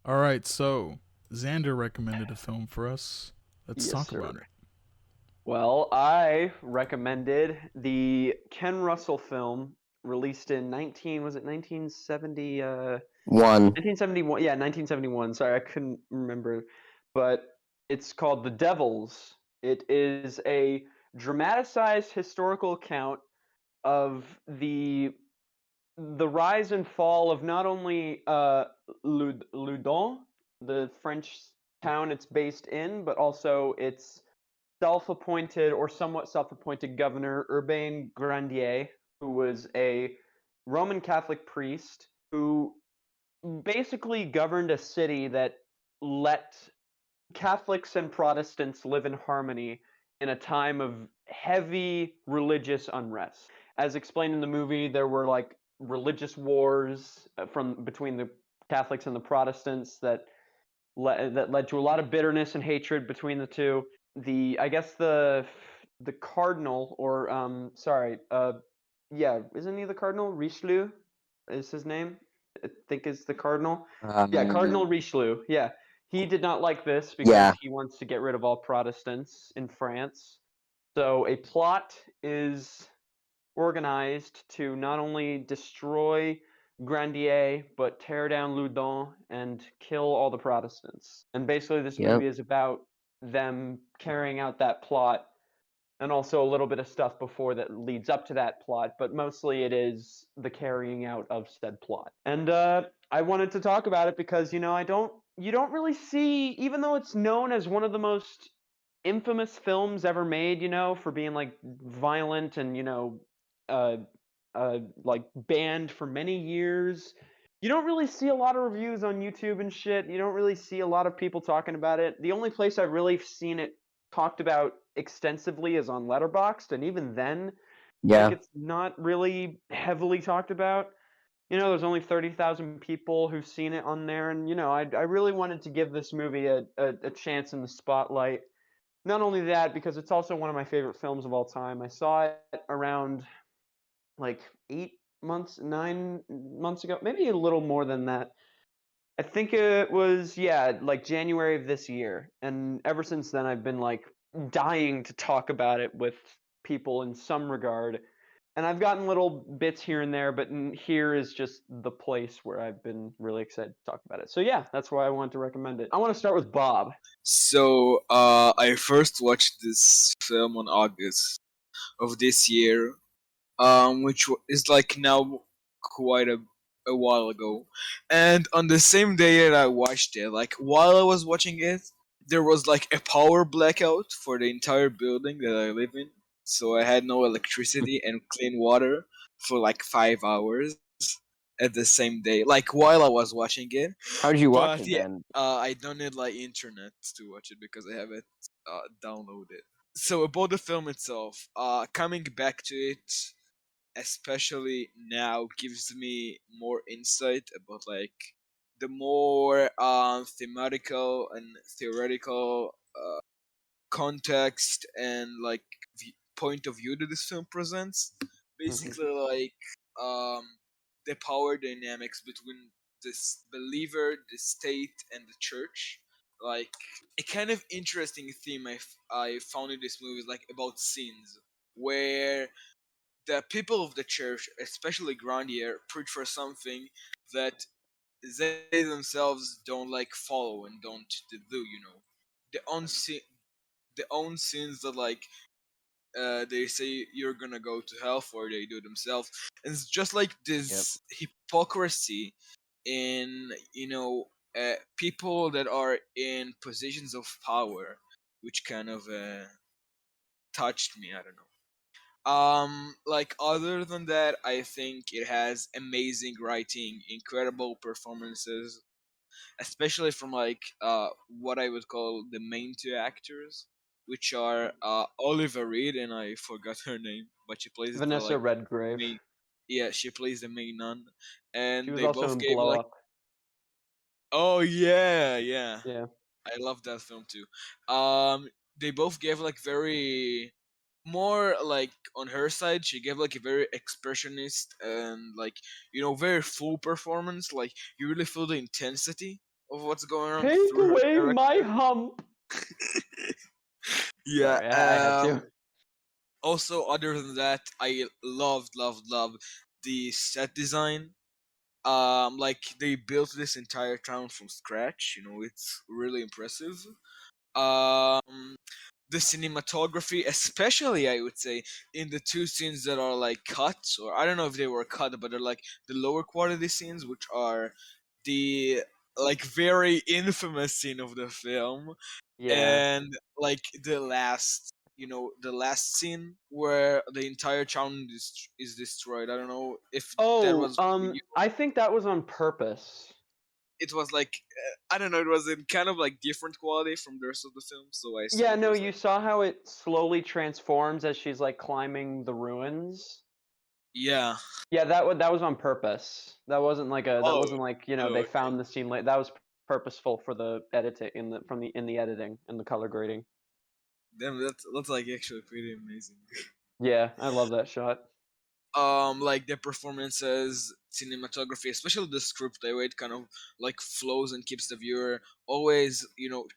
All right, so Xander recommended a film for us. Let's Yes, talk about sir. it. Well, I recommended the Ken Russell film released in 1970 One. 1971. Yeah, 1971. Sorry, I couldn't remember. But it's called The Devils. It is a dramatized historical account of the rise and fall of not only Loudun, the French town it's based in, but also its self-appointed or somewhat self-appointed governor, Urbain Grandier, who was a Roman Catholic priest who basically governed a city that let Catholics and Protestants live in harmony in a time of heavy religious unrest. As explained in the movie, there were like religious wars from between the Catholics and the Protestants that led to a lot of bitterness and hatred between the two. I guess the cardinal or yeah, isn't he the cardinal? Richelieu is his name. I think is the cardinal. Yeah, Cardinal Richelieu. Yeah, he did not like this because Yeah. he wants to get rid of all Protestants in France. So a plot is organized to not only destroy Grandier but tear down Loudun and kill all the Protestants. And basically, this Yep. movie is about them carrying out that plot and also a little bit of stuff before that leads up to that plot, but mostly it is the carrying out of said plot. And I wanted to talk about it because you don't really see, even though it's known as one of the most infamous films ever made, for being like violent and uh, like banned for many years. You don't really see a lot of reviews on YouTube and shit. You don't really see a lot of people talking about it. The only place I've really seen it talked about extensively is on Letterboxd, and even then, like Yeah. it's not really heavily talked about. There's only 30,000 people who've seen it on there, and I really wanted to give this movie a chance in the spotlight. Not only that, because it's also one of my favorite films of all time. I saw it around like 8 months, 9 months ago, maybe a little more than that. I think it was, yeah, like January of this year. And ever since then, I've been like dying to talk about it with people in some regard. And I've gotten little bits here and there, but here is just the place where I've been really excited to talk about it. So, yeah, that's why I wanted to recommend it. I want to start with Bob. So, I first watched this film on August of this year, which is like now quite a while ago. And on the same day that I watched it, like while I was watching it, there was like a power blackout for the entire building that I live in. So I had no electricity and clean water for like 5 hours at the same day, like while I was watching it. How did you watch But it yeah, then? I don't need like internet to watch it because I have it downloaded. So about the film itself, coming back to it, especially now, gives me more insight about like the more thematical and theoretical context and like point of view that this film presents. Mhm. Basically, like um, the power dynamics between this believer, the state, and the church. Like a kind of interesting theme I found in this movie is like about sins, where the people of the church, especially Grandier, preach for something that they themselves don't like follow and don't do. The own the own sins that like they say you're gonna go to hell for, they do themselves, and it's just like Yep. this hypocrisy in people that are in positions of power, which kind of touched me. I don't know. Like other than that, I think it has amazing writing, incredible performances, especially from like what I would call the main two actors, which are Oliver Reed and I forgot her name, but she plays the Vanessa like Redgrave. main. Yeah, she plays the main nun, She and was they also both in gave Blow like, Up. oh yeah, yeah, Yeah. I love that film too. They both gave like very more like on her side. She gave like a very expressionist and like very full performance. Like you really feel the intensity of what's going on Take through her away character. my hump. Yeah. Sorry, I had to. Also, other than that, I loved the set design. Like they built this entire town from scratch. You know, it's really impressive. Um, the cinematography, especially I would say in the two scenes that are like cut, or I don't know if they were cut, but they're like the lower quality scenes, which are the like very infamous scene of the film, Yeah. and like the last scene where the entire town is destroyed. I don't know if that Oh, was really you. I think that was on purpose. It was like I don't know, it was in kind of like different quality from the rest of the film, so I assume Yeah, it no, was you like saw how it slowly transforms as she's like climbing the ruins. yeah. Yeah, that was on purpose. That Oh, wasn't like, oh they okay. found the scene late. That was purposeful for the editing in the editing and the color grading. Damn, that's like actually pretty amazing. Yeah, I love that shot. Like the performances, cinematography, especially the script, the way it kind of like flows and keeps the viewer always,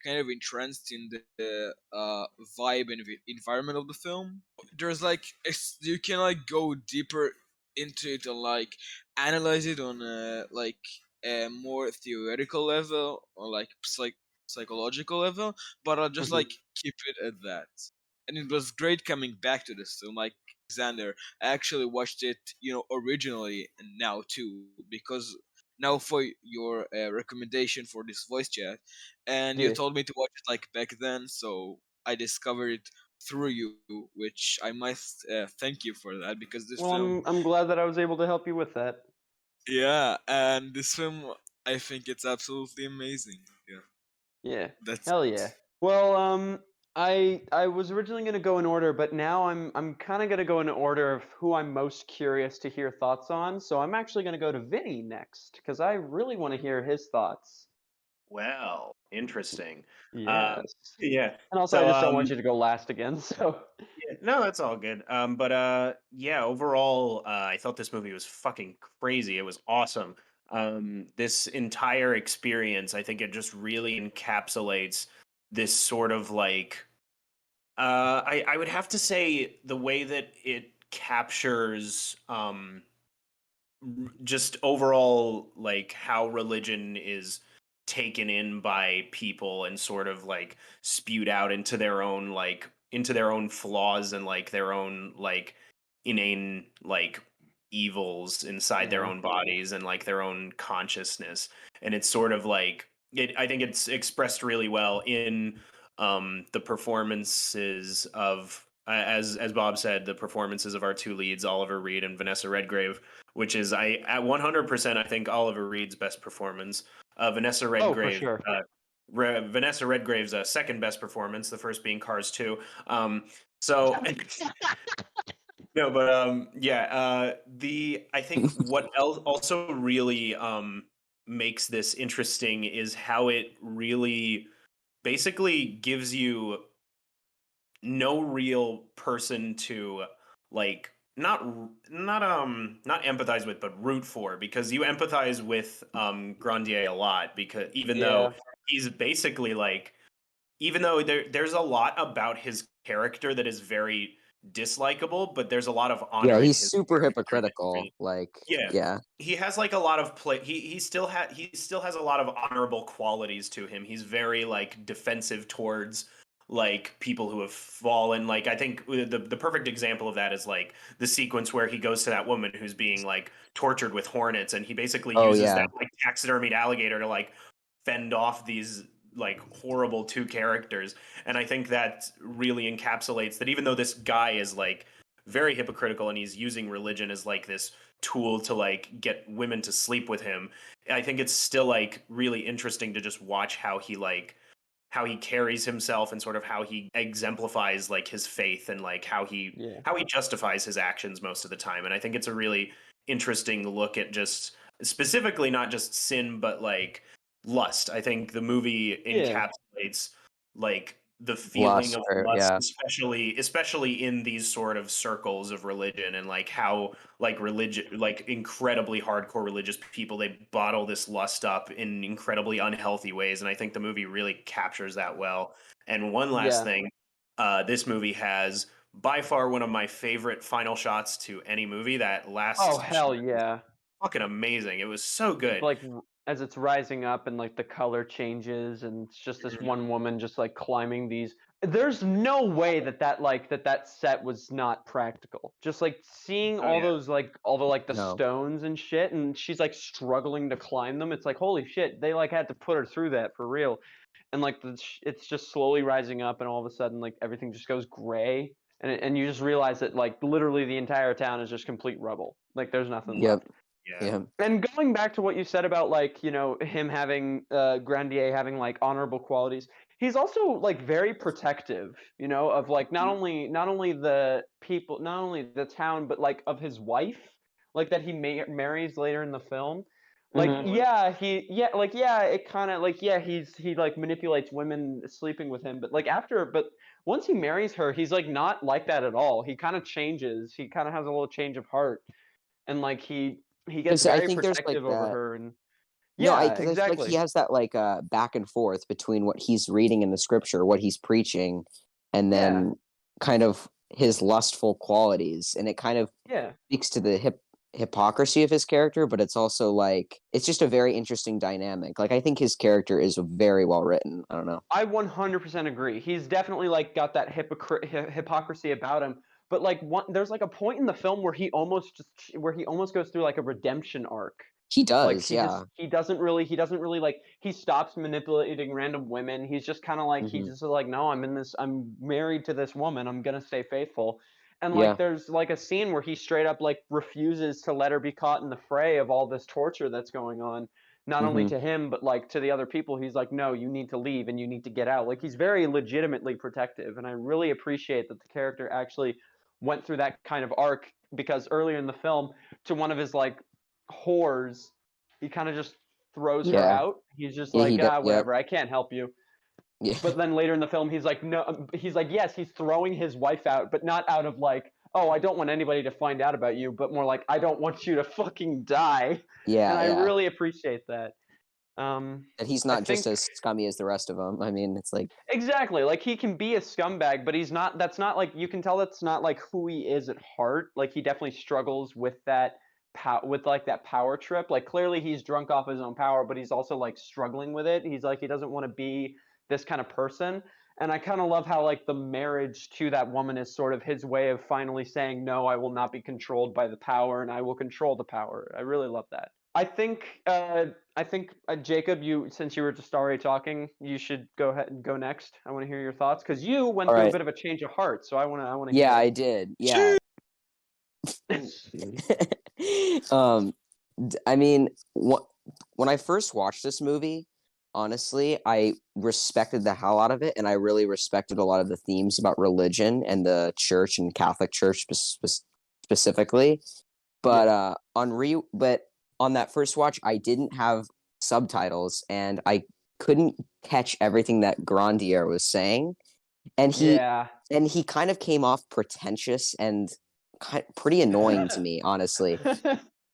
kind of entranced in the vibe and environment of the film. There's like you can like go deeper into it and like analyze it on like a more theoretical level or like psychological level, but I'll just Mhm. like keep it at that. And it was great coming back to this film, like Xander. I actually watched it, originally and now too, because now for your recommendation for this voice chat, and you Yeah. told me to watch it like back then, so I discovered it through you, which I must thank you for that because this Well, film, I'm glad that I was able to help you with that. yeah, and this film, I think it's absolutely amazing. Yeah, Yeah. that's Hell it. yeah. Well, I was originally gonna go in order, but now I'm kind of gonna go in order of who I'm most curious to hear thoughts on. So I'm actually gonna go to Vinny next because I really want to hear his thoughts. Well, interesting. Um, Yes. yeah. And also, I So, just don't want you to go last again. So yeah, no, that's all good. But yeah, overall, I thought this movie was fucking crazy. It was awesome. This entire experience, I think it just really encapsulates this sort of like, I would have to say the way that it captures, just overall like how religion is taken in by people and sort of like spewed out into their own flaws and like their own like inane like evils inside their yeah, own bodies and like their own consciousness. And it's sort of like it I think it's expressed really well in the performances of as Bob said, the performances of our two leads, Oliver Reed and Vanessa Redgrave, which is I at 100% I think Oliver Reed's best performance. Vanessa oh, for Redgrave, sure. Vanessa Redgrave's second best performance, the first being Cars 2. So no, but yeah, the I think what else also really makes this interesting is how it really basically gives you no real person to like not empathize with but root for, because you empathize with Grandier a lot, because even though Yeah, he's basically like, even though there's a lot about his character that is very dislikable, but there's a lot of Yeah, honoring he's his super character that's hypocritical. really, Like, yeah, yeah. he has like a lot of play. He still has a lot of honorable qualities to him. He's very like defensive towards like people who have fallen. Like I think the perfect example of that is like the sequence where he goes to that woman who's being like tortured with hornets, and he basically Oh uses yeah. that like taxidermied alligator to like fend off these like horrible two characters. And I think that really encapsulates that, even though this guy is like very hypocritical and he's using religion as like this tool to like get women to sleep with him, I think it's still like really interesting to just watch how he carries himself and sort of how he exemplifies like his faith and like yeah, how he justifies his actions most of the time. And I think it's a really interesting look at just specifically not just sin but like lust. I think the movie yeah, encapsulates like the feeling Lust, of or lust, yeah. especially in these sort of circles of religion, and like how like religion, like incredibly hardcore religious people, they bottle this lust up in incredibly unhealthy ways, and I think the movie really captures that well. And one last Yeah. thing, this movie has by far one of my favorite final shots to any movie. That last Oh shot hell is yeah! fucking amazing. It was so Just good. like as it's rising up and like the color changes and it's just this one woman just like climbing these. There's no way that set was not practical. Just like seeing Oh all yeah. those like all the like the No. stones and shit, and she's like struggling to climb them. It's like holy shit, they like had to put her through that for real. And like it's just slowly rising up, and all of a sudden like everything just goes gray, and you just realize that like literally the entire town is just complete rubble. Like there's nothing Yep. left. Yeah. Yeah. And going back to what you said about like, him having Grandier having like honorable qualities, he's also like very protective, of like not only the people, not only the town, but like of his wife, like that he marries later in the film. Like Mhm. it kind of like he like manipulates women sleeping with him, but once he marries her, he's like not like that at all. He kind of changes. He kind of has a little change of heart, and like he gets Because I very think there's like protective over that. her, and No, yeah, because I feel like he exactly. has that like back and forth between what he's reading in the scripture, what he's preaching, and Yeah, then kind of his lustful qualities, and it kind of yeah. speaks to the hypocrisy of his character, but it's also like it's just a very interesting dynamic. Like I think his character is very well written. I don't know. I 100% agree. He's definitely like got that hypocrisy about him. But like there's like a point in the film where he almost goes through like a redemption arc. He Like does, yeah. he doesn't really like he stops manipulating random women. He's just kind of like he's Hmm. just like no, I'm married to this woman. I'm going to stay faithful. And like Yeah. there's like a scene where he straight up like refuses to let her be caught in the fray of all this torture that's going on, not only Hmm. to him but like to the other people. He's like no, you need to leave and you need to get out. Like he's very legitimately protective, and I really appreciate that the character actually went through that kind of arc, because earlier in the film, to one of his like whores, he kind of just throws her Yeah. out. He's just Yeah, like, he does. Yep. whatever, I can't help you. Yeah. But then later in the film, he's like, no, he's like, yes, he's throwing his wife out, but not out of like, oh, I don't want anybody to find out about you, but more like, I don't want you to fucking die. And Yeah, I yeah. really appreciate that. And he's I not just think as scummy as the rest of them. I mean, it's like, exactly, like he can be a scumbag, but he's not. That's not like you can tell that's not like who he is at heart. Like he definitely struggles with that with like that power trip. Like clearly he's drunk off his own power, but he's also like struggling with it. He's like he doesn't want to be this kind of person. And I kind of love how like the marriage to that woman is sort of his way of finally saying no, I will not be controlled by the power, and I will control the power. I really love that. I think Jacob, you since you were just already talking, you should go ahead and go next. I want to hear your thoughts because you went all through a right. bit of a change of heart, so I want to Yeah, hear I did. Yeah. um, I mean, when I first watched this movie, honestly, I respected the hell out of it, and I really respected a lot of the themes about religion and the church and Catholic Church specifically. But Yeah. but on that first watch, I didn't have subtitles, and I couldn't catch everything that Grandier was saying, and Yeah. he kind of came off pretentious and pretty annoying to me, honestly.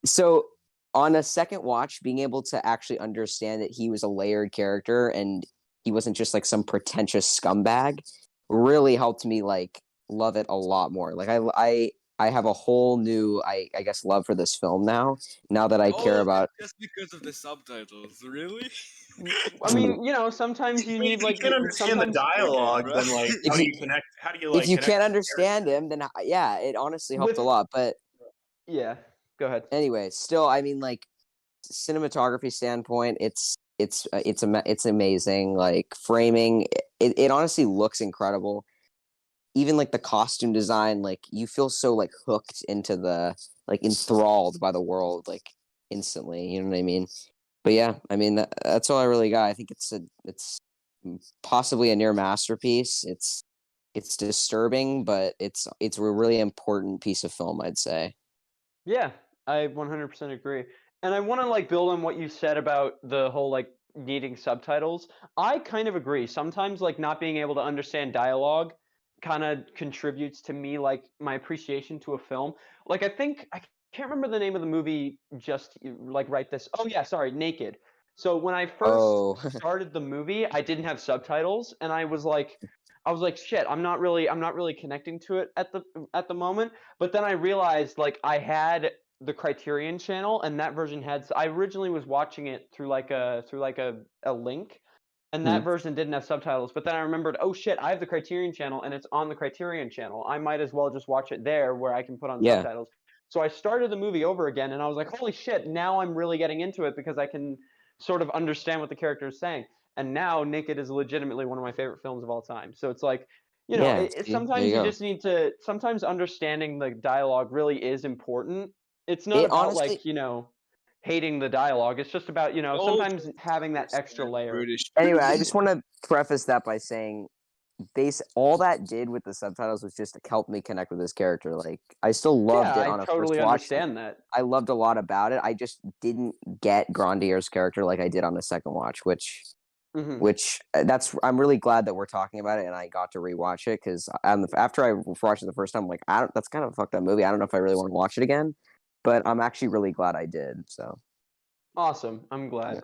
So on a second watch, being able to actually understand that he was a layered character and he wasn't just like some pretentious scumbag really helped me like love it a lot more. Like I have a whole new I guess love for this film now that I care Oh, about. just because of the subtitles, really? I mean, sometimes you I mean, need if you like can't understand the sometimes. dialogue, Okay, then like If how do you you connect? How do you if like you connect can't with the character? understand him, then yeah, it honestly helped a With lot. But yeah, go ahead. anyway, still, I mean, like cinematography standpoint, it's amazing. Like framing, it honestly looks incredible. Even like the costume design, like you feel so like hooked into the like enthralled by the world like instantly. You know what I mean? But yeah, I mean that's all I really got. I think it's possibly a near masterpiece. It's disturbing, but it's a really important piece of film, I'd say. Yeah, I 100% agree. And I want to like build on what you said about the whole like needing subtitles. I kind of agree. Sometimes like not being able to understand dialogue kind of contributes to me like my appreciation to a film. Like I can't remember the name of the movie just like right this. Oh yeah, sorry, Naked. So when I first Oh, started the movie, I didn't have subtitles and I was like shit, I'm not really connecting to it at the moment, but then I realized like I had the Criterion channel, and that version had. I originally was watching it through like a link, and Hmm. that version didn't have subtitles. But then I remembered, oh shit, I have the Criterion channel, and it's on the Criterion channel. I might as well just watch it there, where I can put on yeah. subtitles. So I started the movie over again, and I was like, holy shit, now I'm really getting into it because I can sort of understand what the character is saying. And now Naked is legitimately one of my favorite films of all time. So it's like, Yeah. See, there sometimes you you go. just need to. Sometimes understanding the dialogue really is important. It's not It about honestly. like hating the dialogue. It's just about We all sometimes just having that extra understand layer. British Anyway, I movies. just want to preface that by saying all that did with the subtitles was just to help me connect with this character. Like I still loved Yeah, it I on a first totally watch. understand that. I loved a lot about it. I just didn't get Grandier's character like I did on the second watch, Hmm. I'm really glad that we're talking about it and I got to rewatch it because after I watched it the first time, I'm like, that's kind of a fucked up movie. I don't know if I really want to watch it again, but I'm actually really glad I did. So Awesome. I'm yeah. glad.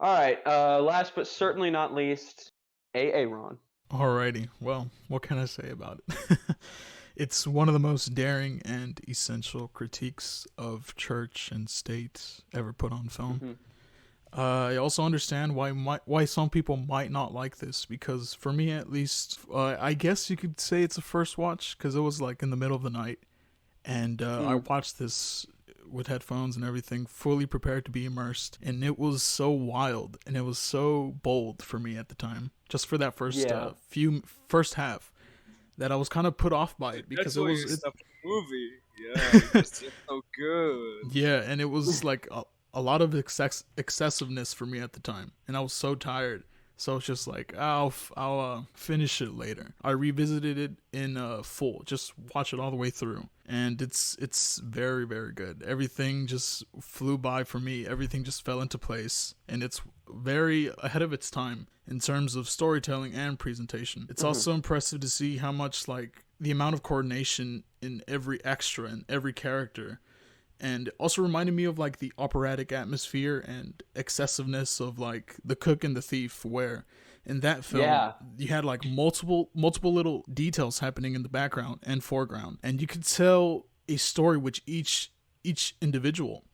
All right. Last but certainly not least, Ron. Alrighty, well, what can I say about it? It's one of the most daring and essential critiques of church and state ever put on film. Hmm. I also understand why some people might not like this, because for me at least, I guess you could say it's a first watch because it was like in the middle of the night, and I Mm. watched this with headphones and everything, fully prepared to be immersed, and it was so wild and it was so bold for me at the time, just for that Yeah. first half, that I was kind of put off by it That's because it why was you it. stopped the movie. Yeah, it's just so good. Yeah, and it was like a lot of excessiveness for me at the time, and I was so tired. So it's just like I'll finish it later. I revisited it in full, just watch it all the way through, and it's very very good. Everything just flew by for me. Everything just fell into place, and it's very ahead of its time in terms of storytelling and presentation. It's Hmm. also impressive to see how much like the amount of coordination in every extra and every character, and also reminded me of like the operatic atmosphere and excessiveness of like The Cook and the Thief, where in that film Yeah. you had like multiple little details happening in the background and foreground, and you could tell a story with each individual.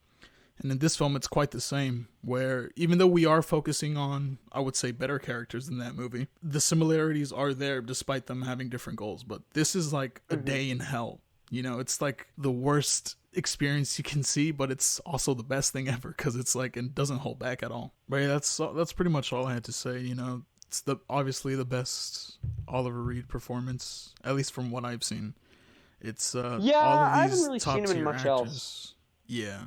And in this film, it's quite the same, where even though we are focusing on, I would say, better characters in that movie, the similarities are there despite them having different goals. But this is like a Hmm. day in hell. It's like the worst experience you can see, but it's also the best thing ever because it's like it doesn't hold back at all. But yeah, that's pretty much all I had to say. It's obviously the best Oliver Reed performance, at least from what I've seen. It's Yeah, all of I haven't these really seen top him in tier much else. actors. Yeah,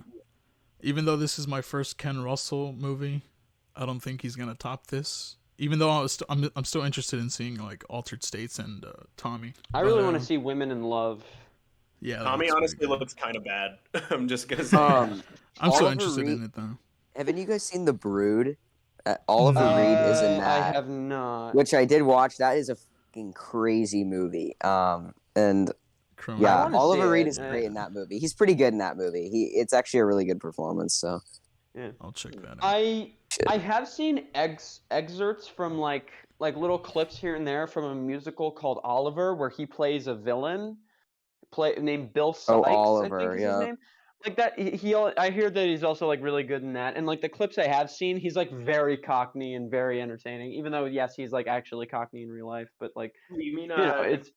even though this is my first Ken Russell movie, I don't think he's gonna top this. Even though I'm still interested in seeing like Altered States and Tommy, I but really want to see Women in Love. yeah, that Tommy looks pretty honestly good. looks kind of bad. I'm just gonna say that. I'm still Oliver interested Reed. in it though. Haven't you guys seen The Brood? Oliver No, Reed is in I that, have not. which I did watch. That is a fucking crazy movie. And I yeah, want to Cronenberg. see Oliver Reed it. is great in that movie. He's pretty good in that movie. It's actually a really good performance. So Yeah. I'll check that out. I shit. I have seen excerpts from like little clips here and there from a musical called Oliver, where he plays a villain named Bill Oh, Sykes, I think Oliver. is his Yeah. name. Like that, I hear that he's also like really good in that. And like the clips I have seen, he's like very cockney and very entertaining. Even though yes, he's like actually cockney in real life, but like You mean it's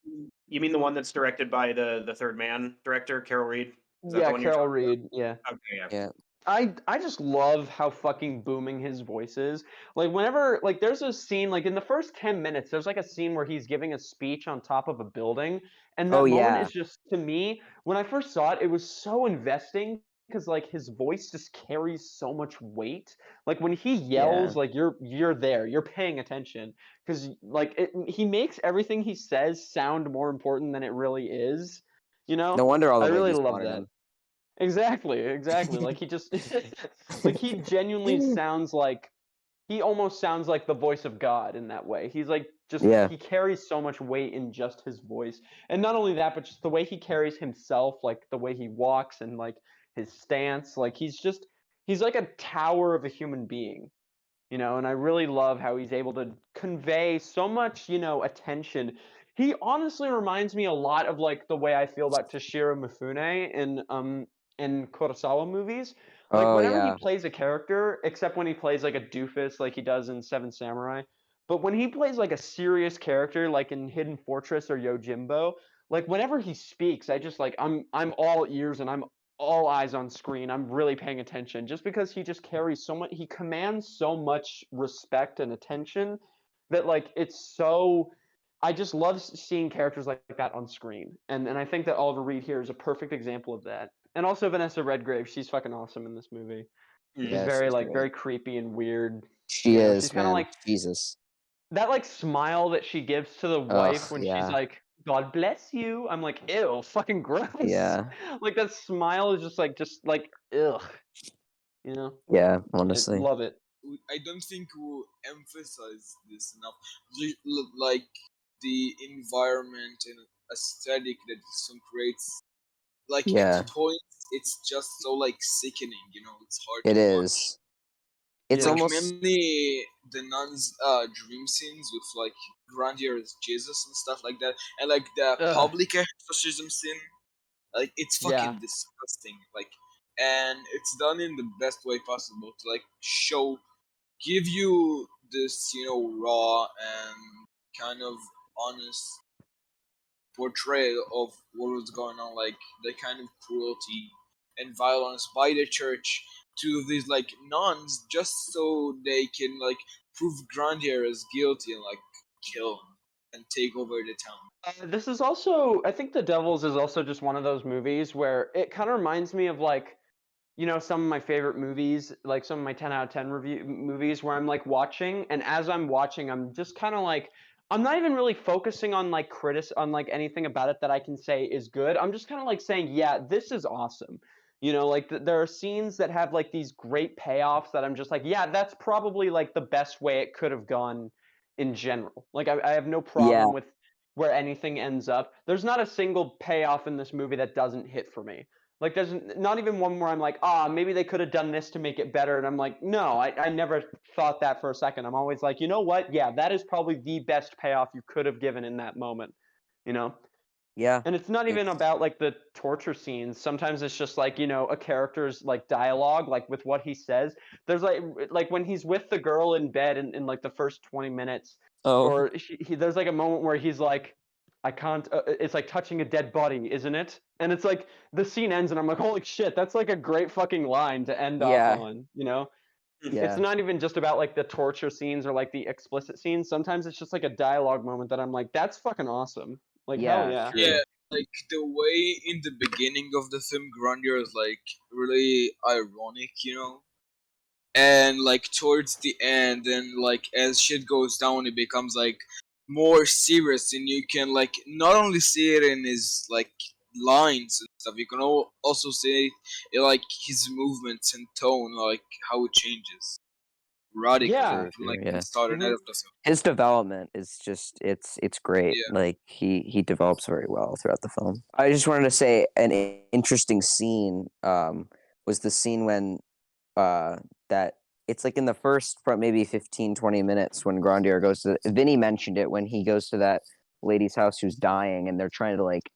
you mean the one that's directed by the Third Man director, Carol Reed? Is that the yeah, one you're Carol talking about? Reed, yeah. Okay, yeah. Yeah. I just love how fucking booming his voice is. Like whenever like there's a scene like in the first 10 minutes there's like a scene where he's giving a speech on top of a building, and Oh that moment yeah. is just, to me, when I first saw it, it was so investing because like his voice just carries so much weight. Like when he Yeah. yells, like you're there, you're paying attention because like he makes everything he says sound more important than it really is. No wonder all I the really ladies love wanted that. him. Exactly, exactly. Like he just like he genuinely sounds like he almost sounds like the voice of God in that way. He's like just Yeah. he carries so much weight in just his voice. And not only that, but just the way he carries himself, like the way he walks and like his stance, like he's like a tower of a human being. And I really love how he's able to convey so much, attention. He honestly reminds me a lot of like the way I feel about Toshiro Mifune in Kurosawa movies. Like Oh whenever he yeah. plays a character, except when he plays like a doofus like he does in Seven Samurai, but when he plays like a serious character like in Hidden Fortress or Yojimbo, like whenever he speaks, I just like I'm all ears and I'm all eyes on screen. I'm really paying attention just because he just carries so much. He commands so much respect and attention that like it's so. I just love seeing characters like that on screen, and I think that Oliver Reed here is a perfect example of that. And also Vanessa Redgrave, she's fucking awesome in this movie. She's Yeah, very she's like great. very creepy and weird. She She's is, kind of man. like Jesus. that like smile that she gives to the wife Ugh, when she's yeah. like, "God bless you." I'm like, ew, fucking gross. Yeah. Like that smile is just like, ugh. You know, Yeah, I honestly. love it. I don't think we emphasize this enough. Like the environment and aesthetic that this film creates. Like at Yeah, points, it's just so like sickening. It's hard it to watch. is. It's Yeah. Like almost mainly the nuns' dream scenes with like Grandier as Jesus and stuff like that, and like the Ugh. public exorcism scene. Like it's Yeah. fucking disgusting. Like, and it's done in the best way possible to like give you this raw and kind of honest portrayal of what was going on, like the kind of cruelty and violence by the church to these like nuns, just so they can like prove Grandier as guilty and like kill him and take over the town. This is also, I think The Devils is also just one of those movies where it kind of reminds me of like, some of my favorite movies, like some of my 10 out of 10 review movies where I'm like watching, and as I'm watching, I'm just kind of like, I'm not even really focusing on like on like anything about it that I can say is good. I'm just kind of like saying, yeah, this is awesome. Like there are scenes that have like these great payoffs that I'm just like, yeah, that's probably like the best way it could have gone in general. Like I have no yeah, problem with where anything ends up. There's not a single payoff in this movie that doesn't hit for me. Like there's not even one where I'm like, maybe they could have done this to make it better. And I'm like, no, I never thought that for a second. I'm always like, you know what? Yeah, that is probably the best payoff you could have given in that moment. You know? yeah. And it's not even It's about like the torture scenes. Sometimes it's just like, a character's like dialogue, like with what he says. There's like when he's with the girl in bed in like the first 20 minutes, oh or there's like a moment where he's like, I can't, it's like touching a dead body, isn't it? And it's like the scene ends and I'm like, holy shit, that's like a great fucking line to end off yeah, on. It's yeah, not even just about like the torture scenes or like the explicit scenes. Sometimes it's just like a dialogue moment that I'm like, that's fucking awesome. Like hell yeah. yeah. Yeah, True. like the way in the beginning of the film Grandier is like really ironic. And like towards the end and like as shit goes down it becomes like more serious, and you can like not only see it in his like lines and stuff, you can also see it in like his movements and tone, like how it changes radically Yeah. True, from true. like the Yeah. start and end hmm of the film. His development is just it's great. Yeah. Like he develops very well throughout the film. I just wanted to say an interesting scene was the scene when that it's like in the first maybe 15 20 minutes when Grandier goes to Vinny mentioned it when he goes to that lady's house who's dying and they're trying to like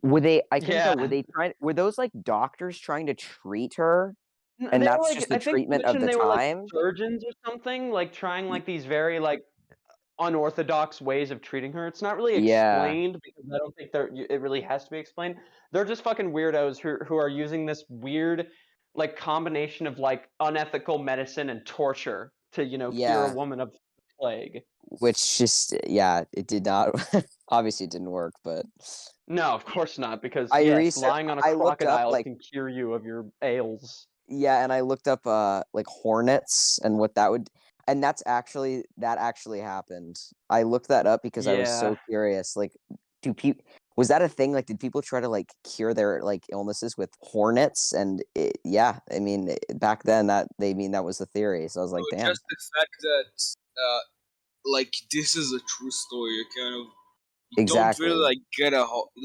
were they I couldn't tell Yeah. were those like doctors trying to treat her and They were that's like, just the I think they treatment of mentioned the they were like time. surgeons or something, like trying Y- like these very like unorthodox ways of treating her. It's not really yeah, explained because I don't think it really has to be explained. They're just fucking weirdos who are using this weird like combination of like unethical medicine and torture to, cure a yeah, woman of plague. which just yeah it did not obviously it didn't work but No, of course not, because I yes, research lying on a I looked up crocodile like can cure you of your ails. yeah, and I looked up like hornets and what that would and that actually happened. I looked that up because I was Yeah. so curious. Like do people Was that a thing? Like, did people try to like cure their like illnesses with hornets? And yeah, I mean, back then that was the theory. So I was like, So damn. just the fact that like this is a true story, you kind of you don't Exactly. really like get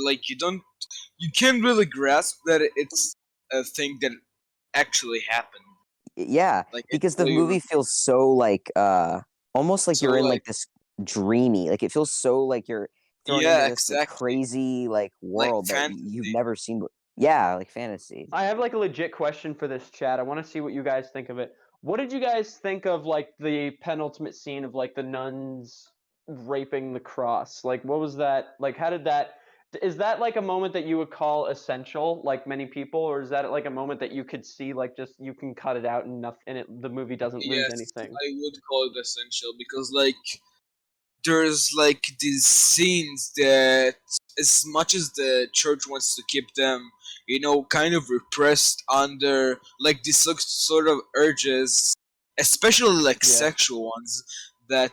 like you can't really grasp that it's a thing that actually happened. Yeah, Like because the actually, movie feels so like almost like so you're in like like this dreamy. Like it feels so like you're thrown into yeah, this like exactly. crazy like Like world that you've fantasy. never seen. Yeah, like fantasy. I have like a legit question for this chat. I want to see what you guys think of it. What did you guys think of like the penultimate scene of like the nuns raping the cross? Like what was that? Like how did that is that like a moment that you would call essential like many people, or is that like a moment that you could see like just you can cut it out and nothing and the movie doesn't lose Yes, anything? I would call it essential because like there's like these scenes that as much as the church wants to keep them, kind of repressed under like these sort of urges, especially like Yeah. sexual ones, that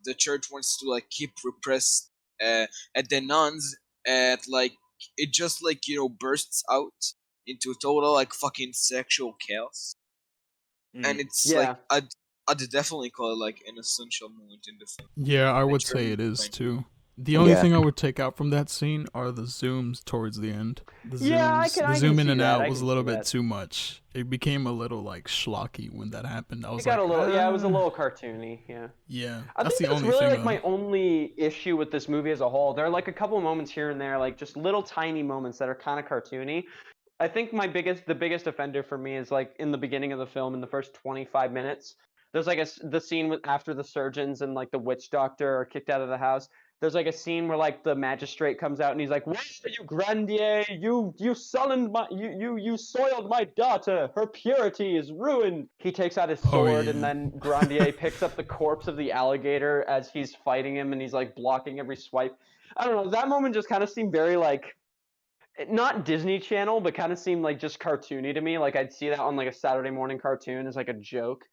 the church wants to like keep repressed at the nuns, at like it just like bursts out into total like fucking sexual chaos. And it's like Yeah. I'd definitely call it like an essential moment in the film. Yeah, I would say Turning it is point. too. The only Yeah. thing I would take out from that scene are the zooms towards the end. The zooms, Yeah, I the can zoom in see and that. out I was a can little see bit that. too much. It became a little like schlocky when that happened. I was It got like, a little yeah, it was a "Ah." little cartoony, yeah. Yeah, I that's think the that's only really thing like though. my only issue with this movie as a whole. There are like a couple moments here and there, like just little tiny moments that are kind of cartoony. I think the biggest offender for me is like in the beginning of the film, in the first 25 minutes. There's like the scene with after the surgeons and like the witch doctor are kicked out of the house. There's like a scene where like the magistrate comes out and he's like, "Where are you, Grandier? You sullied my you soiled my daughter. Her purity is ruined." He takes out his Oh, sword and yeah. then Grandier picks up the corpse of the alligator as he's fighting him and he's like blocking every swipe. I don't know. That moment just kind of seemed very like not Disney Channel, but kind of seemed like just cartoony to me. Like I'd see that on like a Saturday morning cartoon as like a joke.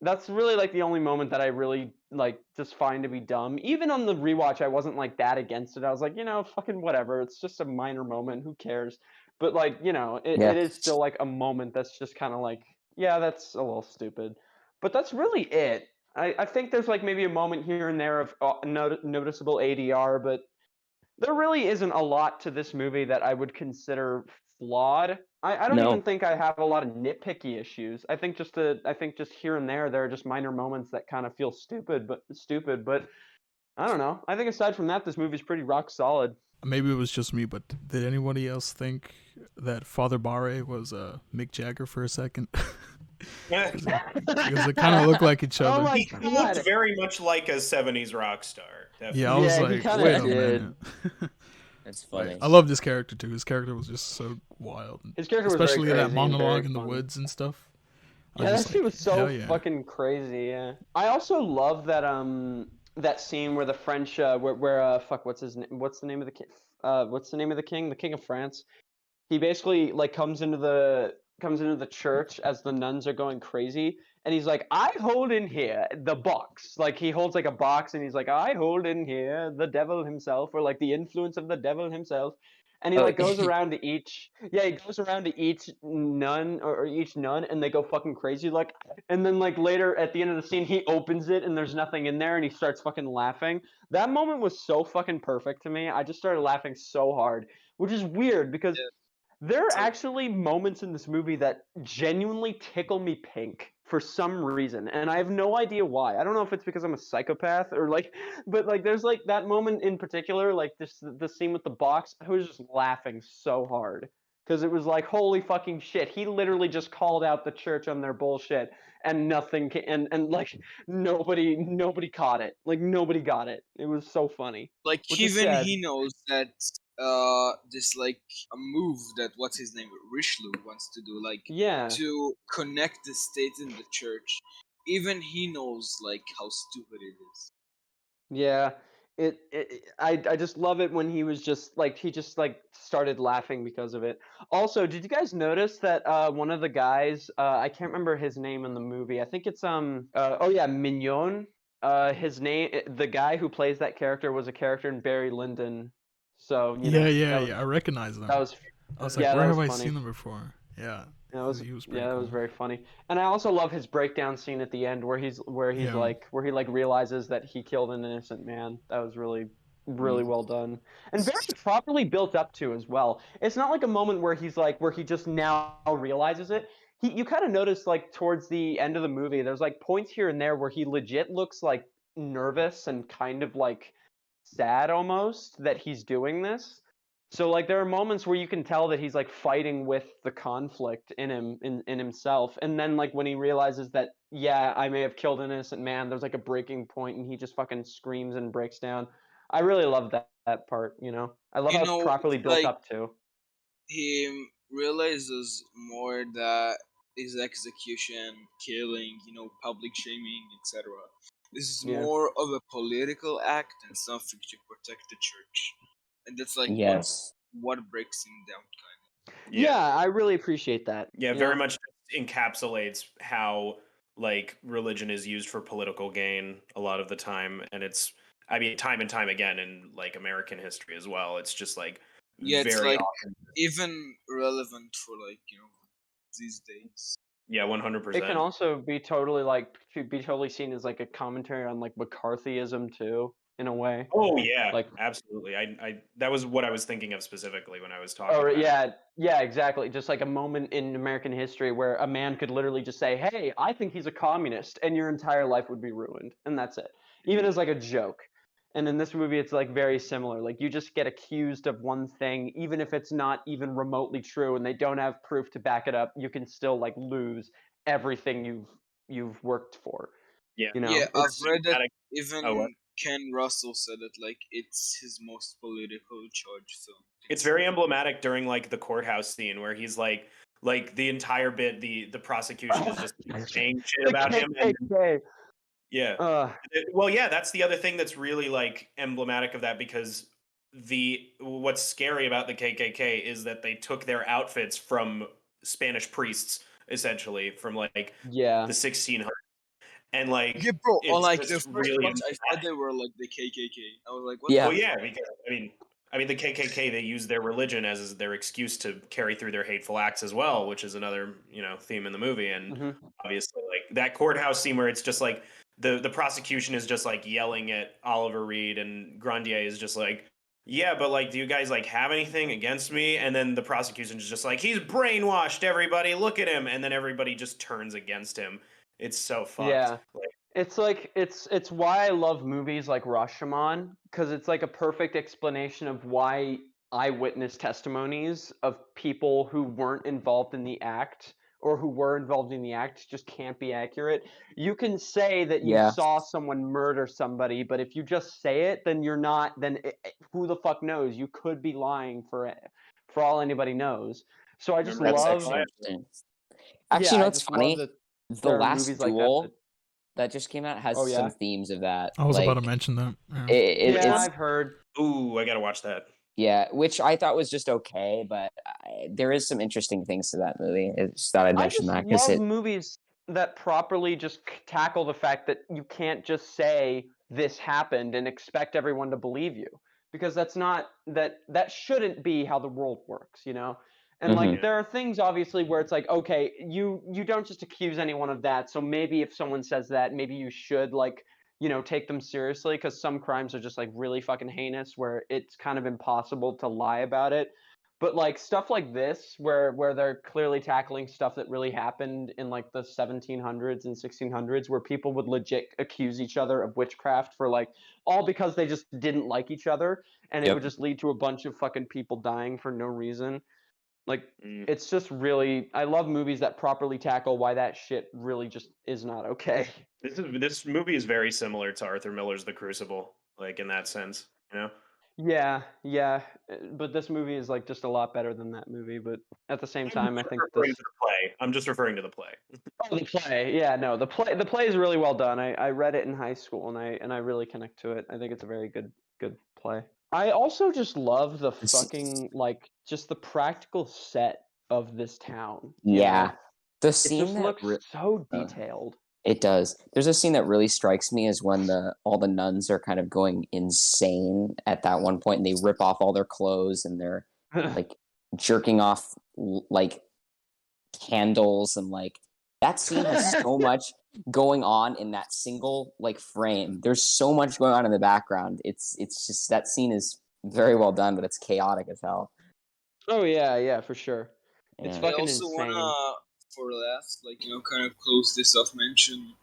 That's really like the only moment that I really like just find to be dumb. Even on the rewatch, I wasn't like that against it. I was like, fucking whatever. It's just a minor moment. Who cares? But like, Yeah. it is still like a moment that's just kind of like, yeah, that's a little stupid. But that's really it. I think there's like maybe a moment here and there of noticeable ADR, but there really isn't a lot to this movie that I would consider flawed. I don't No. even think I have a lot of nitpicky issues. I think just here and there are just minor moments that kind of feel stupid, but I don't know. I think aside from that, this movie's pretty rock solid. Maybe it was just me, but did anybody else think that Father Barre was Mick Jagger for a second? Because it kind of looked like each other. Oh my He looked god. very much like a 70s rock star. Definitely. Yeah, I was Yeah, he like, kinda wait a did. minute. That's Like, funny. I love this character too. His character was just so wild, His character was very especially that crazy and monologue very in the fun. woods and stuff. I Yeah, was that just shit like, was so hell yeah. fucking crazy. Yeah. I also love that scene where the French where fuck what's his name? What's the name of the king? What's the name of the king? The king of France. He basically like comes into the church as the nuns are going crazy, and he's like, "I hold in here the box." Like he holds like a box, and he's like, "I hold in here the devil himself," or like the influence of the devil himself. And he Oh, like goes around to each, yeah, he goes around to each nun or each nun, and they go fucking crazy. Like, and then like later at the end of the scene, he opens it and there's nothing in there, and he starts fucking laughing. That moment was so fucking perfect to me. I just started laughing so hard, which is weird because Yeah, there are so actually moments in this movie that genuinely tickle me pink for some reason, and I have no idea why. I don't know if it's because I'm a psychopath or like, but like there's like that moment in particular, like the scene with the box. I was just laughing so hard because it was like, holy fucking shit! He literally just called out the church on their bullshit, and nothing and like nobody caught it. Like nobody got it. It was so funny, like which is even sad. he knows that this like a move that what's his name Richelieu wants to do, like Yeah. to connect the state and the church. Even he knows like how stupid it is. Yeah, I just love it when he just like started laughing because of it. Also, did you guys notice that one of the guys, I can't remember his name in the movie. I think it's oh yeah, Mignon. His name, the guy who plays that character was a character in Barry Lyndon. So Yeah. I recognize them. that was I was like, yeah, where that have was I funny. seen them before? Yeah, he was pretty that cool. was very funny. And I also love his breakdown scene at the end where he's Yeah. where he like realizes that he killed an innocent man. That was really Mm. well done and very properly built up to as well. It's not like a moment where he just now realizes it. You kind of notice like towards the end of the movie, there's like points here and there where he legit looks like nervous and kind of like sad almost that he's doing this. So like there are moments where you can tell that he's like fighting with the conflict in him in himself. And then like when he realizes that yeah, I may have killed an innocent man, there's like a breaking point and he just fucking screams and breaks down. I really love that part, you know. I love You how it's know, properly it's built like up to. he realizes more that his execution, killing, public shaming, etc. This is Yeah. more of a political act and something to protect the church, and that's like Yes. what breaks him down, kind Yeah, I really appreciate that. Yeah, you very know? much encapsulates how like religion is used for political gain a lot of the time, and it's I mean time and time again in like American history as well. It's just like Yeah, it's very like often. even relevant for these days. Yeah, It can 100%. also be totally seen as like a commentary on like McCarthyism too, in a way. Oh yeah, Like absolutely. I that was what I was thinking of specifically when I was talking oh about it. yeah, exactly. Just like a moment in American history where a man could literally just say, "Hey, I think he's a communist," and your entire life would be ruined, and that's it. Even as like a joke. And in this movie, it's like very similar. Like you just get accused of one thing, even if it's not even remotely true, and they don't have proof to back it up. You can still like lose everything you've worked for. Yeah, You Yeah, know, I've it's read that Dramatic- Oh, what? even Ken Russell said that it's his most political charge film. It's very emblematic during like the courthouse scene where he's like the entire bit the prosecution is just saying shit the about him and KKK. yeah. Uh, Well, yeah, that's the other thing that's really like emblematic of that because what's scary about the KKK is that they took their outfits from Spanish priests essentially from like yeah. the 1600s and like Yeah, bro. On it's like the just first really watch, I thought emblematic. they were like the KKK. I was like, what Yeah. Well, yeah, because I mean the KKK they use their religion as their excuse to carry through their hateful acts as well, which is another theme in the movie. And hmm obviously, like that courthouse scene where it's just like the prosecution is just like yelling at Oliver Reed and Grandier is just like, yeah, but like, do you guys like have anything against me? And then the prosecution is just like, he's brainwashed everybody. Look at him, and then everybody just turns against him. It's so fucked. Yeah. Like, It's like it's why I love movies like Rashomon because it's like a perfect explanation of why eyewitness testimonies of people who weren't involved in the act or who were involved in the act just can't be accurate. You can say that you Yeah. saw someone murder somebody, but if you just say it, then you're not. Then who the fuck knows? You could be lying for all anybody knows. So I just remember That's the love. actually Bible? interesting. Yeah, Actually, I what's just love funny? that The there are last movies like that. duel that just came out Oh has some yeah, themes of that. I was about to Like mention that. Yeah. yeah, it's I've heard. Ooh, I gotta watch that. yeah, which I thought was just okay, but there is some interesting things to that movie. It's just thought I'd I mention just that because love it. movies that properly just tackle the fact that you can't just say this happened and expect everyone to believe you because that shouldn't be how the world works, you know? And Hmm. like there are things obviously where it's like okay, you don't just accuse anyone of that. So maybe if someone says that, maybe you should like, take them seriously because some crimes are just like really fucking heinous where it's kind of impossible to lie about it. But like stuff like this, where they're clearly tackling stuff that really happened in like the 1700s and 1600s, where people would legit accuse each other of witchcraft for like all because they just didn't like each other, and it would Yep. just lead to a bunch of fucking people dying for no reason. Like Mm. it's just really, I love movies that properly tackle why that shit really just is not okay. This movie is very similar to Arthur Miller's The Crucible, like in that sense, you know. Yeah, but this movie is like just a lot better than that movie. But at the same I'm time, I just think referring this. to the play. I'm just referring to the play. Oh, the play. Yeah, no, the play is really well done. I read it in high school and I really connect to it. I think it's a very good play. I also just love the It's- fucking like just the practical set of this town, yeah, the It scene just that looks so uh, detailed. It does. There's a scene that really strikes me is when all the nuns are kind of going insane at that one point, and they rip off all their clothes and they're like jerking off like candles, and like that scene has so much going on in that single like frame. There's so much going on in the background. It's just that scene is very well done, but it's chaotic as hell. Oh yeah, for sure. It's Yeah. I fucking also insane. wanna, for last, like, kind of close this off, mention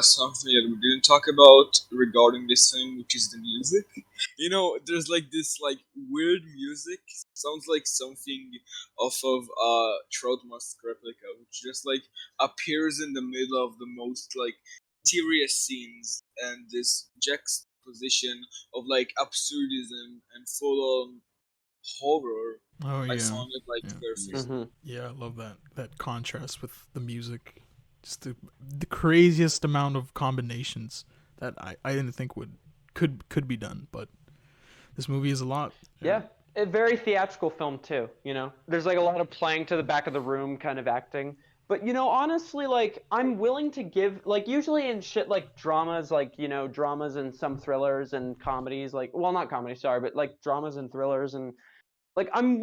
something that we didn't talk about regarding this film, which is the music. There's like this like weird music. Sounds like something off of Trout Mask Replica, which just like appears in the middle of the most like serious scenes, and this juxtaposition of like absurdism and full on horror. Oh I yeah, found it like yeah, perfect. hmm yeah. I love that contrast with the music. Just the craziest amount of combinations that I didn't think could be done, but this movie is a lot. Yeah, a very theatrical film too. There's like a lot of playing to the back of the room kind of acting. But honestly, like I'm willing to give like usually in shit like dramas, like dramas and some thrillers and comedies, like well not comedy, sorry, but like dramas and thrillers and like I'm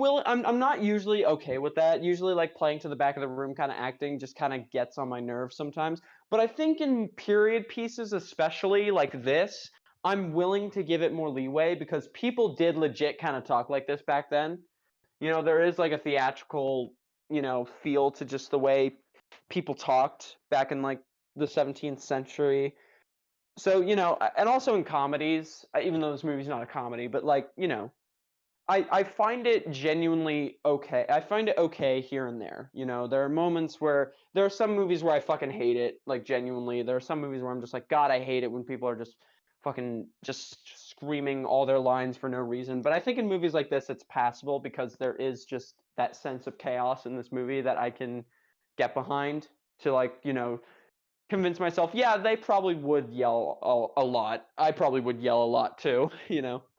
not usually okay with that. Usually like playing to the back of the room kind of acting just kind of gets on my nerves sometimes. But I think in period pieces especially like this, I'm willing to give it more leeway because people did legit kind of talk like this back then. There is like a theatrical, feel to just the way people talked back in like the 17th century. So, and also in comedies, even though this movie's not a comedy, but like, I find it genuinely okay. I find it okay here and there. There are moments where there are some movies where I fucking hate it, like genuinely. There are some movies where I'm just like, God, I hate it when people are just fucking just screaming all their lines for no reason. But I think in movies like this, it's passable because there is just that sense of chaos in this movie that I can get behind to like, convince myself, yeah, they probably would yell a lot. I probably would yell a lot too,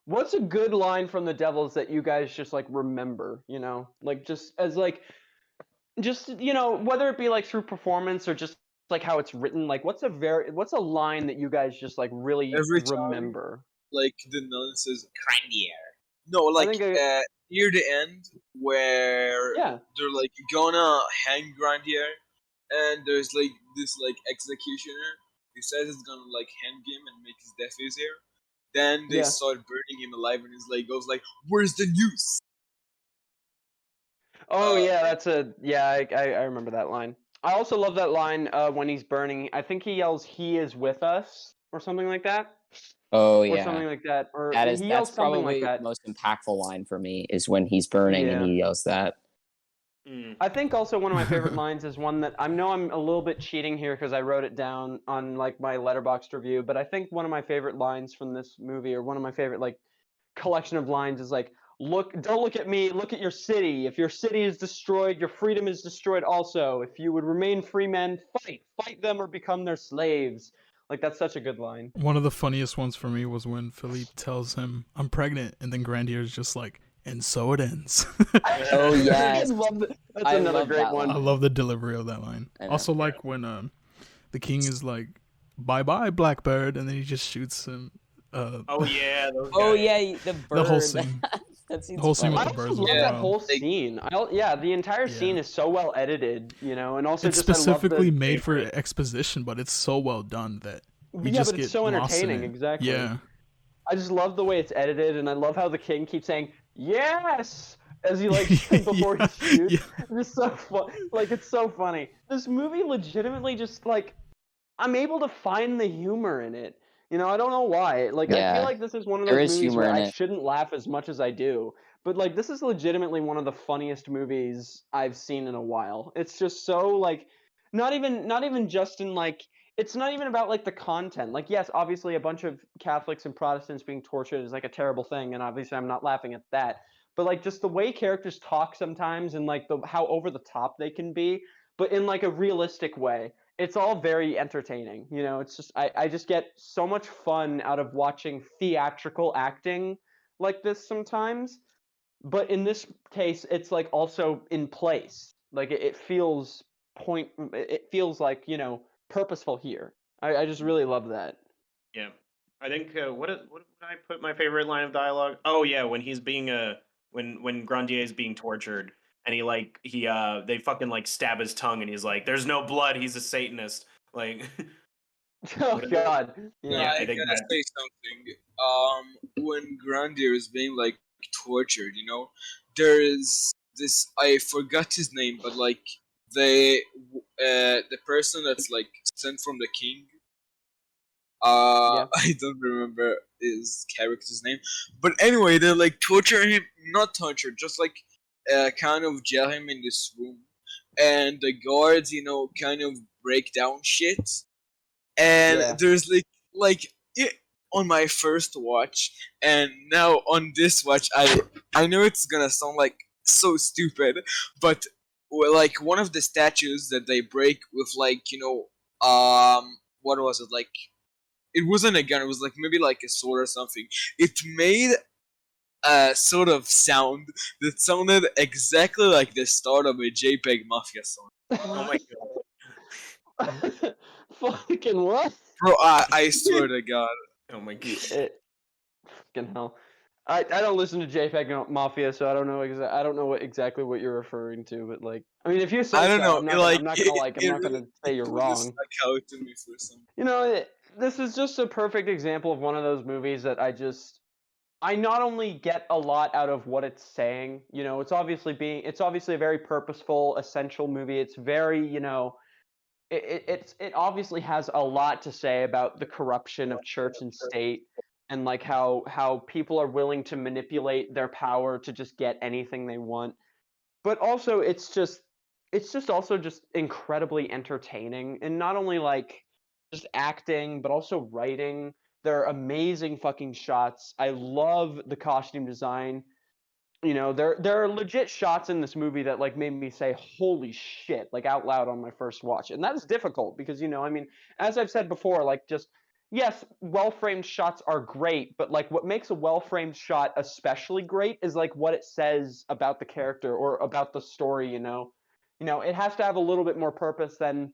What's a good line from the Devils that you guys just like remember, Like just as like just whether it be like through performance or just like how it's written, like what's a line that you guys just like really Every time, remember? like the nun says "Grandier." No, I like think near the end where yeah. they're like gonna hang Grandier, and there's like this like executioner who says it's gonna like hang him and make his death easier. Then they Yeah. start burning him alive, and he's like goes like, "Where's the news?" Oh Uh, yeah, I remember that line. I also love that line when he's burning. I think he yells, "He is with us," or something like that. Oh Or yeah. something like that, or That is he that's yells something like probably the that. most impactful line for me is when he's burning and Yeah. he yells that. Mm. I think also one of my favorite lines is one that I know I'm a little bit cheating here because I wrote it down on like my Letterboxd review, but I think one of my favorite lines from this movie, or one of my favorite like collection of lines, is like, don't look at me, look at your city. If your city is destroyed, your freedom is destroyed also. If you would remain free men, fight them or become their slaves. Like that's such a good line. One of the funniest ones for me was when Philippe tells him, "I'm pregnant," and then Grandier's just like, "And so it ends." Oh I yes. love that's I another love great that one. I line. love the delivery of that line. I know. Also, like when the king is like, "Bye bye, Blackbird," and then he just shoots him. Oh yeah, those Oh guys. yeah, the bird. The whole scene. That The scene's whole scene with I funny. the also birds was love that yeah, wild. whole they scene. Yeah, the entire scene Yeah. is so well edited, and also It's just I love specifically the made for exposition, but it's so well done that we yeah, just but it's get so lost in entertaining. it. Exactly. Yeah. I just love the way it's edited, and I love how the king keeps saying yes as he like before he Yeah. shoots. Yeah. It's just so fun. Like it's so funny. This movie legitimately just like I'm able to find the humor in it. I don't know why. Like, I feel Yeah. like this is one of There those is movies humor where in I it. shouldn't laugh as much as I do. But, like, this is legitimately one of the funniest movies I've seen in a while. It's just so, like, not even just in, like, it's not even about, like, the content. Like, yes, obviously a bunch of Catholics and Protestants being tortured is, like, a terrible thing, and obviously I'm not laughing at that. But, like, just the way characters talk sometimes and, like, how over the top they can be, but in, like, a realistic way. It's all very entertaining. It's just I just get so much fun out of watching theatrical acting like this sometimes. But in this case, it's like also in place. Like it feels like, purposeful here. I just really love that. Yeah, I think what would I put my favorite line of dialogue? Oh yeah, when he's being when Grandier is being tortured and they fucking like stab his tongue and he's like, "There's no blood. He's a Satanist." Like, Oh whatever. God, Yeah, I I think gotta that. say something. When Grandier is being like tortured, there is this. I forgot his name, but like the person that's like sent from the king. Yeah. I don't remember his character's name, but anyway, they like torture him. Not torture, just like kind of jail him in this room, and the guards, kind of break down shit, and Yeah. there's like it, on my first watch and now on this watch, I know it's gonna sound like so stupid, but like one of the statues that they break with like what was it, like it wasn't a gun, it was like maybe like a sword or something. It made a sort of sound that sounded exactly like the start of a JPEG Mafia song. Oh my Fucking what? Bro, I swear to God. god. Oh my god. Fucking hell. I don't listen to JPEG Mafia, so I don't know I don't know exactly what you're referring to, but like, I mean, if you say I don't so, know. Like I'm not gonna say you're really wrong. stuck out to me for some. This is just a perfect example of one of those movies that I not only get a lot out of what it's saying. It's obviously a very purposeful, essential movie. It's very, it obviously has a lot to say about the corruption of church and state, and like how people are willing to manipulate their power to just get anything they want. But also it's just also just incredibly entertaining, and not only like just acting but also writing. There are amazing fucking shots. I love the costume design. There are legit shots in this movie that like made me say holy shit, like out loud on my first watch. And that's difficult because I mean, as I've said before, like just yes, well-framed shots are great, but like what makes a well-framed shot especially great is like what it says about the character or about the story. It has to have a little bit more purpose than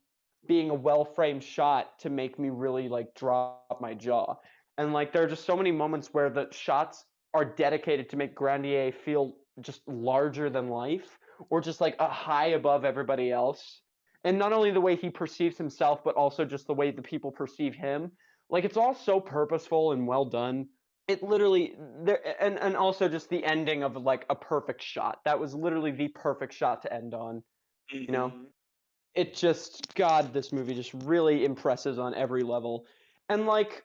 being a well-framed shot to make me really like drop my jaw. And like there are just so many moments where the shots are dedicated to make Grandier feel just larger than life, or just like a high above everybody else. And not only the way he perceives himself, but also just the way the people perceive him. Like it's all so purposeful and well done. It literally there and also just the ending of like a perfect shot. That was literally the perfect shot to end on. You know, Mhm. it just God, this movie just really impresses on every level. And like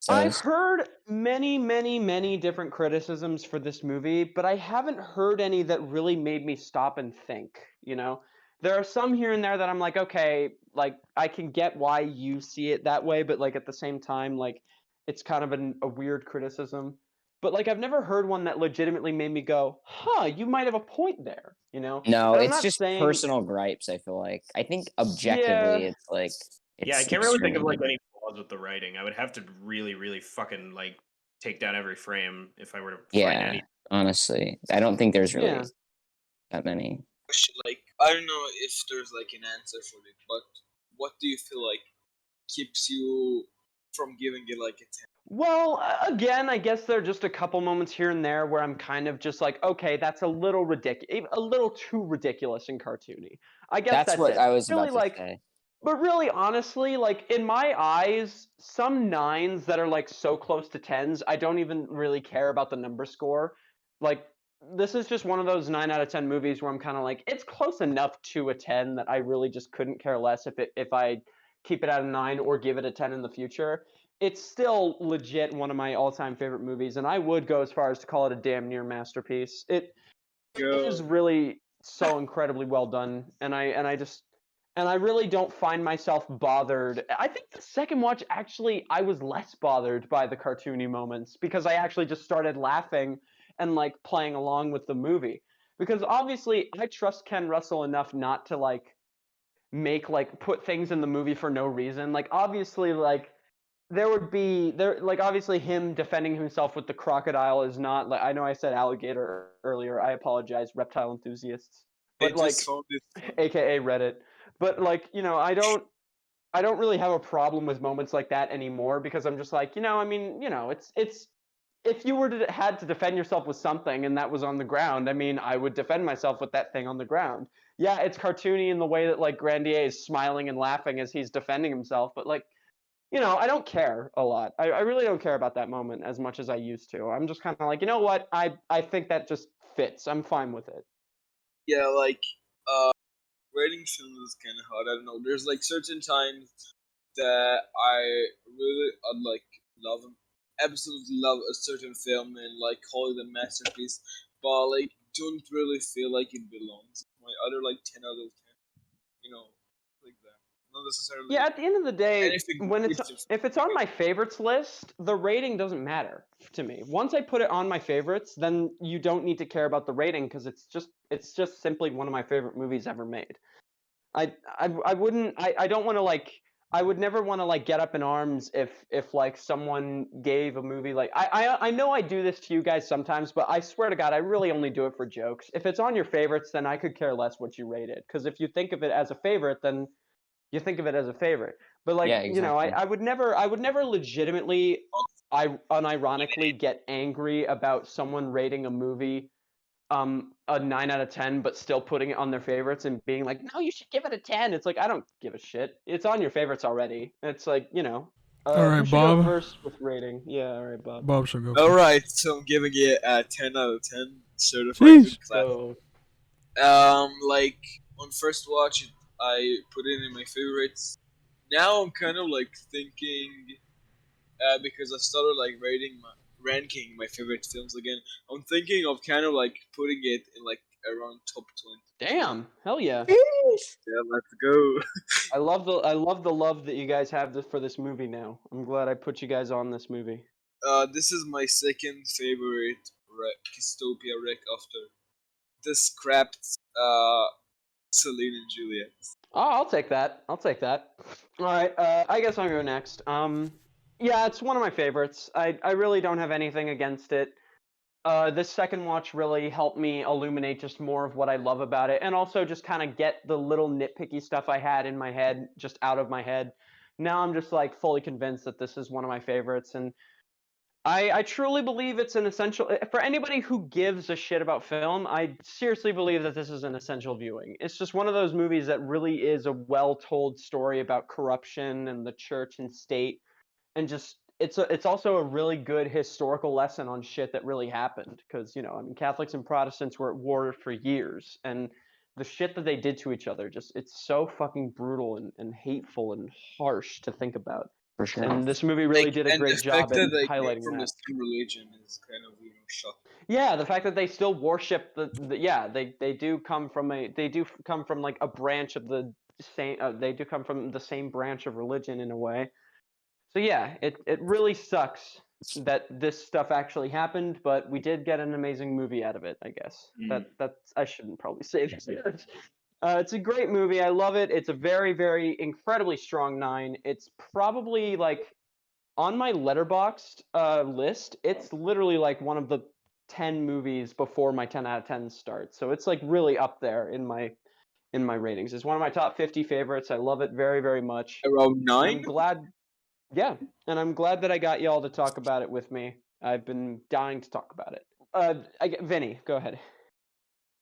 I've Says heard many, many, many different criticisms for this movie, but I haven't heard any that really made me stop and think. There are some here and there that I'm like, okay, like I can get why you see it that way, but like at the same time, like it's kind of a weird criticism. But like I've never heard one that legitimately made me go, huh, you might have a point there. no, And I'm it's not just saying, personal gripes. I feel like I think objectively, yeah, it's like Yeah, I it's can't really think of extremely like good. any flaws with the writing. I would have to really, really fucking like take down every frame if I were to find Yeah, any. honestly, I don't think there's really yeah. that many. Like I don't know if there's like an answer for it, but what do you feel like keeps you from giving it like a 10? Well, again, I guess there are just a couple moments here and there where I'm kind of just like, okay, that's a little ridiculous, a little too ridiculous and cartoony. I guess That's that's what it. I was Really, about to like, say. but really, honestly, like in my eyes, some nines that are like so close to tens, I don't even really care about the number score. Like, this is just one of those 9 out of 10 movies where I'm kind of like, it's close enough to a 10 that I really just couldn't care less if I keep it at a 9 or give it a 10 in the future. It's still legit one of my all-time favorite movies, and I would go as far as to call it a damn near masterpiece. It is Go. really so incredibly well done, and I really don't find myself bothered. I think the second watch actually I was less bothered by the cartoony moments because I actually just started laughing and like playing along with the movie. Because obviously I trust Ken Russell enough not to like make like put things in the movie for no reason. Like obviously like there like obviously him defending himself with the crocodile is not like I know I said alligator earlier. I apologize, reptile enthusiasts. I But just like found it funny. aka Reddit. But like, I don't I don't really have a problem with moments like that anymore because I'm just like, I mean, it's if you were to had to defend yourself with something and that was on the ground, I mean, I would defend myself with that thing on the ground. Yeah, it's cartoony in the way that like Grandier is smiling and laughing as he's defending himself, but like, I don't care a lot. I really don't care about that moment as much as I used to. I'm just kind of like, you know what? I think that just fits. I'm fine with it. Yeah, like uh, writing films is kind of hard. I don't know. There's like certain times that I really like love, absolutely love a certain film and like call it a masterpiece, but like don't really feel like it belongs. My other like 10 out of 10, you know, like that. Not necessarily Yeah, at the end of the day, anything when it's negative. if it's on my favorites list, the rating doesn't matter to me. Once I put it on my favorites, then you don't need to care about the rating because it's just simply one of my favorite movies ever made. I wouldn't I don't want to like I would never want to like get up in arms if like someone gave a movie like I know I do this to you guys sometimes, but I swear to God I really only do it for jokes. If it's on your favorites, then I could care less what you rate it because if you think of it as a favorite, then you think of it as a favorite. But like, Yeah, exactly. I would never legitimately unironically get angry about someone rating a movie a 9 out of 10 but still putting it on their favorites and being like, "No, you should give it a 10." It's like, I don't give a shit. It's on your favorites already. It's like, All who right, should go Bob. first with rating? Yeah, all right, Bob. Bob should go All first. right, so I'm giving it a 10 out of 10, certified Sheesh. good class. Go. Like on first watch, I put it in my favorites. Now I'm kind of like thinking, because I started like ranking my favorite films again. I'm thinking of kind of like putting it in like around top 20. Damn. Hell yeah. Yeah, let's go. I love the love that you guys have for this movie now. I'm glad I put you guys on this movie. This is my second favorite Kistopia rec after the scrapped Celine and Juliet. Oh, I'll take that. I'll take that. All right. I guess I'll go next. Yeah, it's one of my favorites. I really don't have anything against it. This second watch really helped me illuminate just more of what I love about it, and also just kind of get the little nitpicky stuff I had in my head just out of my head. Now I'm just like fully convinced that this is one of my favorites, and I truly believe it's an essential for anybody who gives a shit about film. I seriously believe that this is an essential viewing. It's just one of those movies that really is a well-told story about corruption and the church and state, and just it's also a really good historical lesson on shit that really happened because I mean Catholics and Protestants were at war for years, and the shit that they did to each other just it's so fucking brutal and hateful and harsh to think about. For sure. And this movie really Like, did a and the great fact job at that they came highlighting from the that. same religion is kind of shocking. Yeah, the fact that they still worship yeah, they do come from like a branch of the same they do come from the same branch of religion in a way. So yeah, it really sucks that this stuff actually happened, but we did get an amazing movie out of it, I guess. That's I shouldn't probably say this. It's a great movie. I love it. It's a very, very incredibly strong 9. It's probably like on my Letterboxd list. It's literally like one of the 10 movies before my 10 out of 10 starts. So it's like really up there in my ratings. It's one of my top 50 favorites. I love it very, very much. Around And 9? I'm glad yeah, and I'm glad that I got y'all to talk about it with me. I've been dying to talk about it. Vinny, go ahead.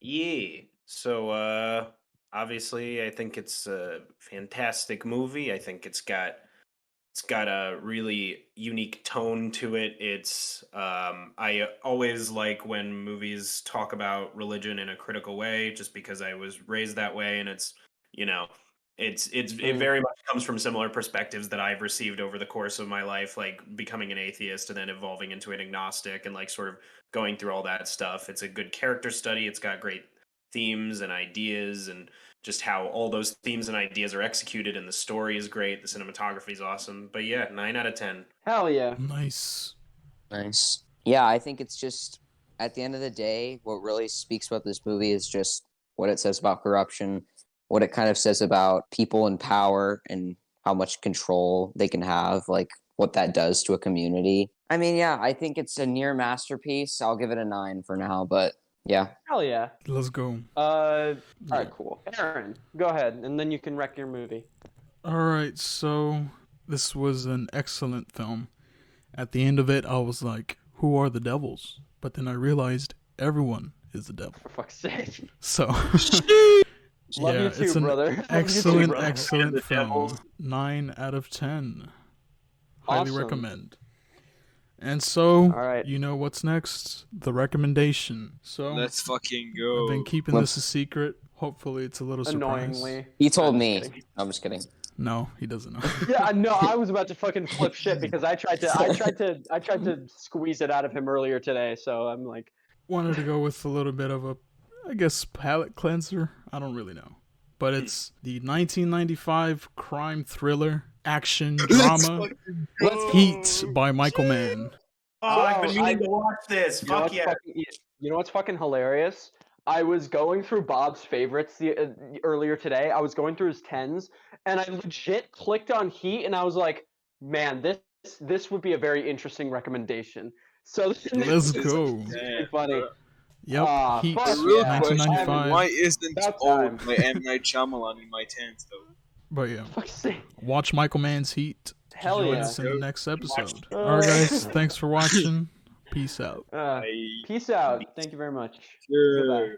Yeah. So obviously I think it's a fantastic movie. I think it's got a really unique tone to it. It's I always like when movies talk about religion in a critical way just because I was raised that way, and it's you know it very much comes from similar perspectives that I've received over the course of my life, like becoming an atheist and then evolving into an agnostic and like sort of going through all that stuff. It's a good character study. It's got great themes and ideas and just how all those themes and ideas are executed, and the story is great. The cinematography is awesome. But yeah, 9 out of 10. Hell yeah. Nice. Nice. Yeah, I think it's just at the end of the day, what really speaks about this movie is just what it says about corruption, what it kind of says about people in power and how much control they can have, like what that does to a community. I mean, yeah, I think it's a near masterpiece. I'll give it a 9 for now, but yeah. Hell yeah. Let's go. All Yeah. right, cool. Aaron, go ahead, and then you can wreck your movie. All right, so this was an excellent film. At the end of it, I was like, "Who are the devils?" But then I realized everyone is the devil. For fuck's sake. So, Love yeah, you too, it's an brother. Love you too, excellent, brother. excellent The film. devils. 9 out of 10. Highly Awesome. recommend. And so, All right. you know what's next? The recommendation. So, Let's fucking I've been go. keeping this a secret. Hopefully, it's a little surprise. Annoyingly. He told I'm just me. kidding. I'm just kidding. No, he doesn't know. Yeah, no, I was about to fucking flip shit because I tried to squeeze it out of him earlier today. So I'm like, Wanted to go with a little bit of a, I guess, palate cleanser. I don't really know. But it's the 1995 crime thriller action drama Heat by Michael Mann. Oh, I've been Oh, meaning to watch this. you know Fuck what's yeah. fucking, you know what's fucking hilarious? I was going through Bob's favorites earlier today. I was going through his 10s, and I legit clicked on Heat, and I was like, man, this would be a very interesting recommendation. So Let's this go. is funny. Yep, Ah, Heat, fuck Real yeah. question: 1995. Why isn't About Old time. by M Night Shyamalan in my 10s though? But yeah, Fuck's sake. watch Michael Mann's Heat. Hell Join yeah. us in the next episode. Uh, Alright, guys, thanks for watching. Peace out. Peace out. Thank you very much. Cheers. Goodbye.